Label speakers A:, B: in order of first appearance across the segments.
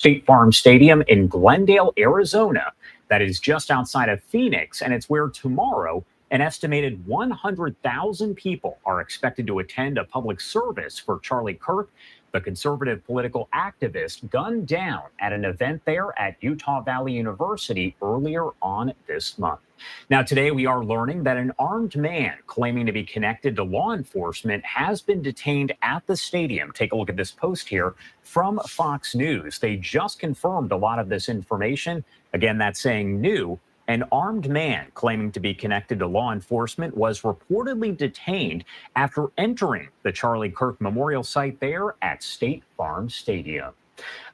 A: State Farm Stadium in Glendale, Arizona, that is just outside of Phoenix, and it's where tomorrow an estimated 100,000 people are expected to attend a public service for Charlie Kirk, the conservative political activist gunned down at an event there at Utah Valley University earlier on this month. Now, today we are learning that an armed man claiming to be connected to law enforcement has been detained at the stadium. Take a look at this post here from Fox News. They just confirmed a lot of this information. Again, that's saying new. An armed man claiming to be connected to law enforcement was reportedly detained after entering the Charlie Kirk Memorial site there at State Farm Stadium.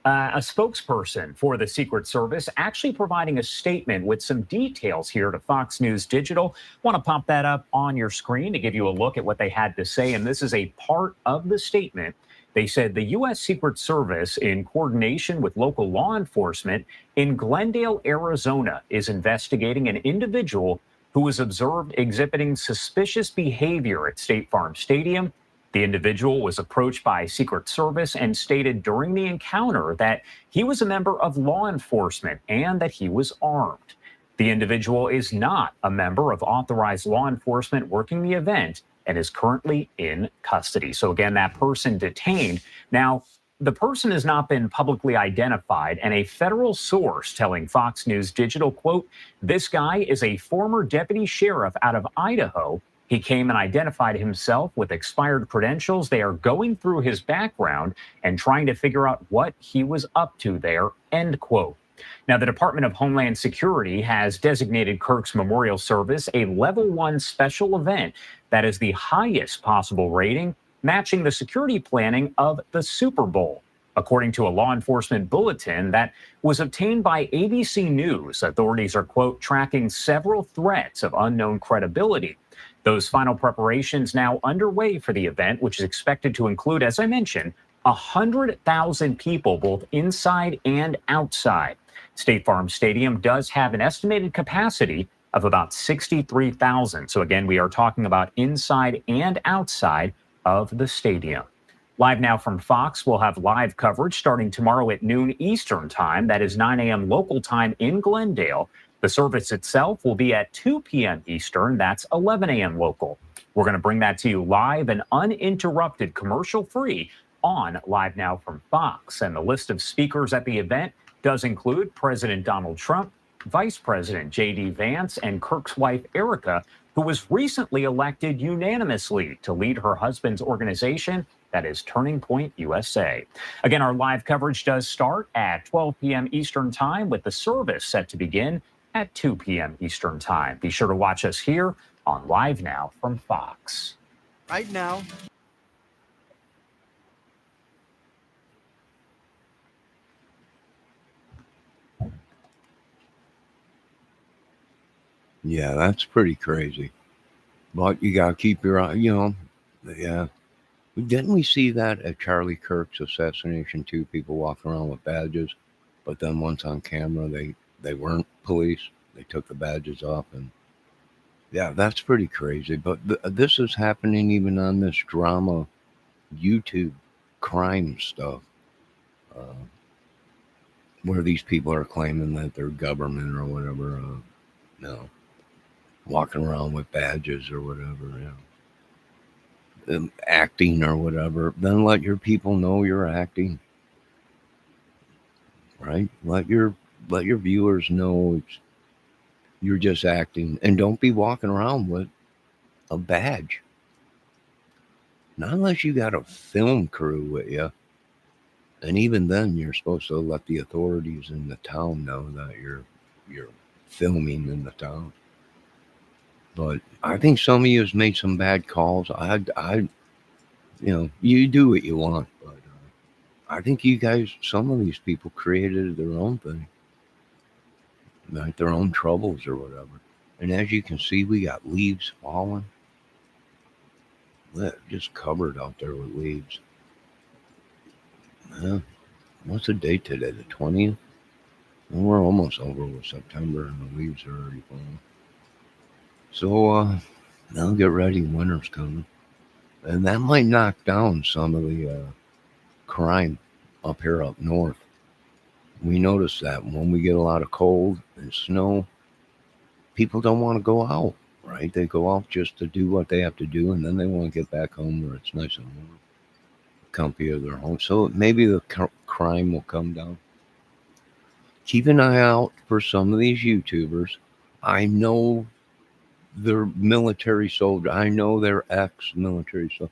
A: A spokesperson for the Secret Service actually providing a statement with some details here to Fox News Digital. Want to pop that up on your screen to give you a look at what they had to say. And this is a part of the statement. They said the U.S. Secret Service, in coordination with local law enforcement in Glendale, Arizona, is investigating an individual who was observed exhibiting suspicious behavior at State Farm Stadium. The individual was approached by Secret Service and stated during the encounter that he was a member of law enforcement and that he was armed. The individual is not a member of authorized law enforcement working the event and is currently in custody. So again, that person detained. Now, the person has not been publicly identified, and a federal source telling Fox News Digital, quote, "This guy is a former deputy sheriff out of Idaho. He came and identified himself with expired credentials. They are going through his background and trying to figure out what he was up to there," end quote. Now, the Department of Homeland Security has designated Kirk's memorial service a Level 1 special event that is the highest possible rating, matching the security planning of the Super Bowl. According to a law enforcement bulletin that was obtained by ABC News, authorities are, quote, "tracking several threats of unknown credibility." Those final preparations now underway for the event, which is expected to include, as I mentioned, 100,000 people, both inside and outside. State Farm Stadium does have an estimated capacity of about 63,000. So again, we are talking about inside and outside of the stadium. Live now from Fox, we'll have live coverage starting tomorrow at noon Eastern time. That is 9 a.m. local time in Glendale. The service itself will be at 2 p.m. Eastern. That's 11 a.m. local. We're going to bring that to you live and uninterrupted, commercial-free on Live Now from Fox. And the list of speakers at the event does include President Donald Trump, Vice President J.D. Vance, and Kirk's wife, Erica, who was recently elected unanimously to lead her husband's organization, that is Turning Point USA. Again, our live coverage does start at 12 p.m. Eastern Time, with the service set to begin at 2 p.m. Eastern Time. Be sure to watch us here on Live Now from Fox.
B: Right now.
C: Yeah, that's pretty crazy. But you got to keep your eye, yeah. Didn't we see that at Charlie Kirk's assassination too? People walking around with badges, but then once on camera, they weren't police. They took the badges off, and yeah, that's pretty crazy. But this is happening even on this drama YouTube crime stuff, where these people are claiming that they're government or whatever, walking around with badges or whatever, acting or whatever. Then let your people know you're acting, right? Let your viewers know you're just acting, and don't be walking around with a badge. Not unless you got a film crew with you. And even then, you're supposed to let the authorities in the town know that you're filming in the town. But I think some of you has made some bad calls. You do what you want, but I think you guys, some of these people created their own thing, like their own troubles or whatever. And as you can see, we got leaves falling. Just covered out there with leaves. What's the date today? The 20th? Well, we're almost over with September, and the leaves are already falling. So now get ready, winter's coming. And that might knock down some of the crime up north. We notice that when we get a lot of cold and snow, people don't want to go out, right? They go out just to do what they have to do, and then they want to get back home where it's nice and warm, comfy of their home. So maybe the crime will come down. Keep an eye out for some of these YouTubers. I know they're military soldiers. I know they're ex-military, so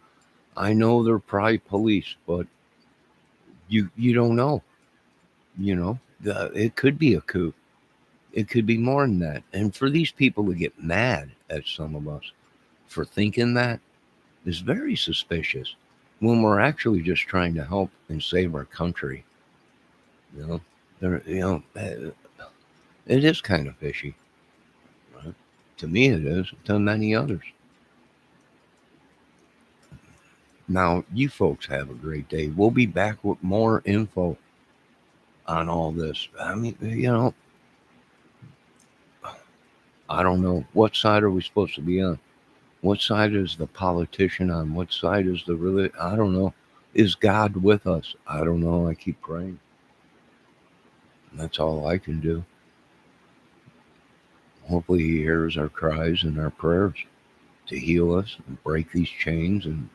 C: I know they're probably police, but you don't know. You know, it could be a coup. It could be more than that. And for these people to get mad at some of us for thinking that is very suspicious when we're actually just trying to help and save our country. You know, it is kind of fishy. Right? To me, it is. To many others. Now, you folks have a great day. We'll be back with more info on all this. I mean, I don't know. What side are we supposed to be on? What side is the politician on? What side is the really? I don't know. Is God with us? I don't know. I keep praying. That's all I can do. Hopefully, He hears our cries and our prayers to heal us and break these chains and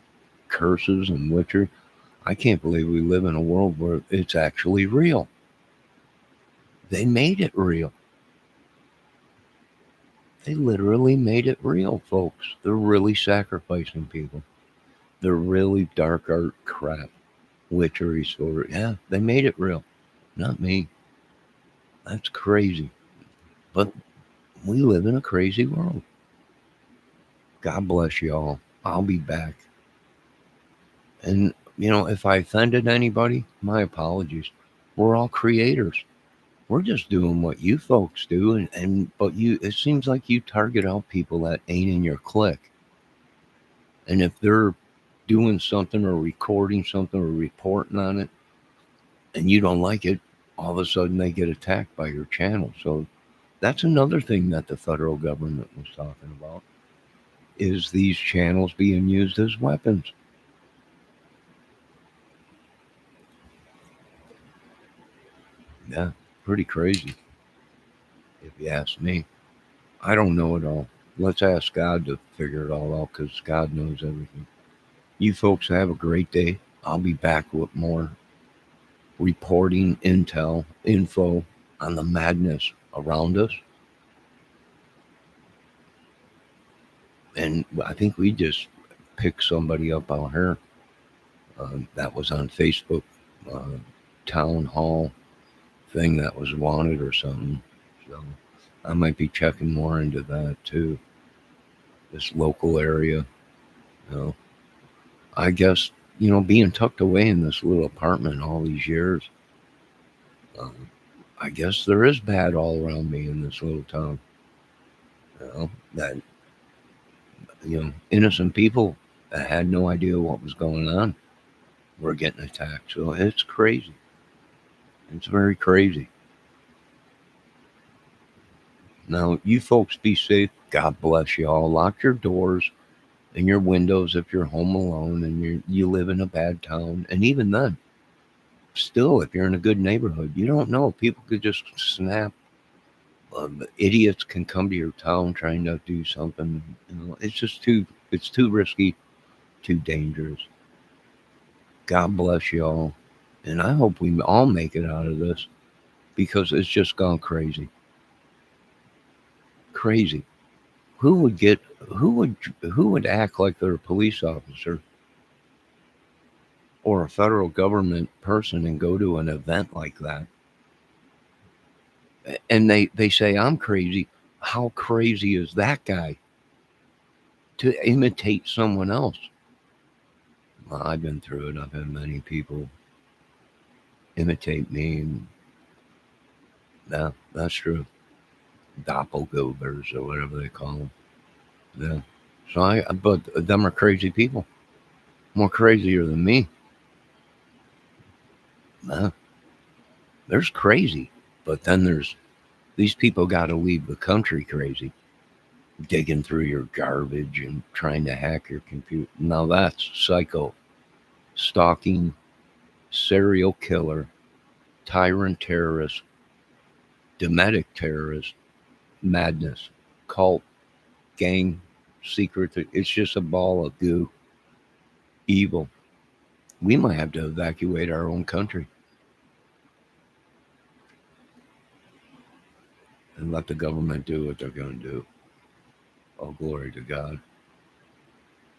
C: curses and witchery. I can't believe we live in a world where it's actually real. They made it real. They literally made it real, folks. They're really sacrificing people. They're really dark art crap. Witchery story. Yeah, they made it real. Not me. That's crazy. But we live in a crazy world. God bless y'all. I'll be back. And, if I offended anybody, my apologies. We're all creators. We're just doing what you folks do. But it seems like you target out people that ain't in your clique. And if they're doing something or recording something or reporting on it and you don't like it, all of a sudden they get attacked by your channel. So that's another thing that the federal government was talking about is these channels being used as weapons. Yeah, pretty crazy, if you ask me. I don't know it all. Let's ask God to figure it all out because God knows everything. You folks have a great day. I'll be back with more reporting info on the madness around us. And I think we just picked somebody up out here that was on Facebook uh, town hall thing that was wanted or something. So I might be checking more into that too. This local area, you know. I guess being tucked away in this little apartment all these years. Um, I guess there is bad all around me in this little town. That innocent people that had no idea what was going on were getting attacked. So it's crazy. It's very crazy. Now, you folks be safe. God bless you all. Lock your doors and your windows if you're home alone and you live in a bad town. And even then, still, if you're in a good neighborhood, you don't know. People could just snap. Idiots can come to your town trying to do something. It's just it's too risky, too dangerous. God bless y'all. And I hope we all make it out of this because it's just gone crazy. Crazy. Who would act like they're a police officer or a federal government person and go to an event like that? And they say I'm crazy. How crazy is that guy to imitate someone else? Well, I've been through it. I've had many people imitate me, and yeah, that's true. Doppelgangers or whatever they call them. Yeah. But them are crazy people, more crazier than me. Yeah, there's crazy, but then there's these people got to leave the country crazy, digging through your garbage and trying to hack your computer. Now that's psycho, stalking, serial killer, tyrant terrorist, domestic terrorist, madness, cult, gang, secret. It's just a ball of goo, evil. We might have to evacuate our own country and let the government do what they're going to do. Oh, glory to God.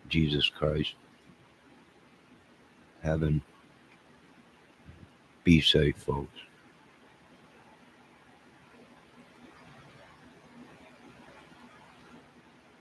C: Jesus Christ. Heaven. Be safe, folks.